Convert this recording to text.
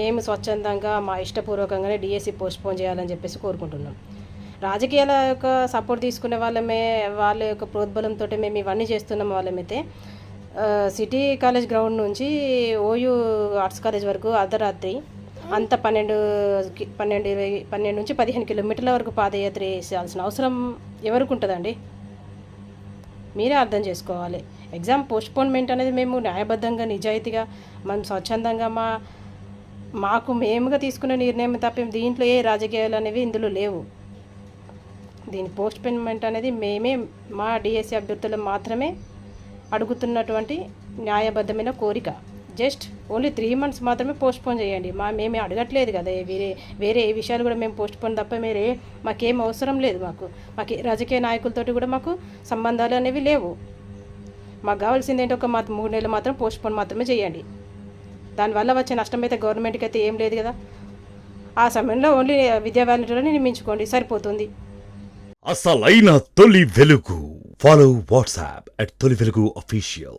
మేము స్వచ్ఛందంగా మా ఇష్టపూర్వకంగానే డిఎస్సి పోస్ట్పోన్ చేయాలని చెప్పేసి కోరుకుంటున్నాం. రాజకీయాల యొక్క సపోర్ట్ తీసుకునే వాళ్ళ యొక్క ప్రోద్బలంతో మేము ఇవన్నీ చేస్తున్నాం. వాళ్ళమైతే సిటీ కాలేజ్ గ్రౌండ్ నుంచి ఓయూ ఆర్ట్స్ కాలేజ్ వరకు అర్ధరాత్రి అంత 12 నుంచి 15 కిలోమీటర్ల వరకు పాదయాత్ర చేయాల్సిన అవసరం ఎవరికి ఉంటుందండి? మీరే అర్థం చేసుకోవాలి. ఎగ్జామ్ పోస్ట్పోన్మెంట్ అనేది మేము న్యాయబద్ధంగా నిజాయితీగా మనం స్వచ్ఛందంగా మాకు మేముగా తీసుకునే నిర్ణయం తప్ప దీంట్లో ఏ రాజకీయాలు అనేవి ఇందులో లేవు. దీని పోస్ట్పోన్మెంట్ అనేది మేమే మా డిఎస్సి అభ్యర్థులు మాత్రమే అడుగుతున్నటువంటి న్యాయబద్ధమైన కోరిక. జస్ట్ ఓన్లీ 3 months మాత్రమే పోస్ట్పోన్ చేయండి. మేమే అడగట్లేదు కదా, వేరే ఏ విషయాలు కూడా మేము పోస్ట్పోన్ తప్ప మాకేం అవసరం లేదు. మాకు రాజకీయ నాయకులతోటి కూడా మాకు సంబంధాలు అనేవి లేవు. మాకు కావాల్సింది ఏంటో 3 నెలలు మాత్రం పోస్ట్పోన్ మాత్రమే చేయండి. దానివల్ల వచ్చే నష్టం అయితే గవర్నమెంట్కి అయితే ఏం లేదు కదా. ఆ సమయంలో ఓన్లీ విద్యా వాలంటీర్లను నియమించుకోండి, సరిపోతుంది. అసలైన తొలి వెలుగు. ఫాలో వాట్సాప్ @తొలి వెలుగు official.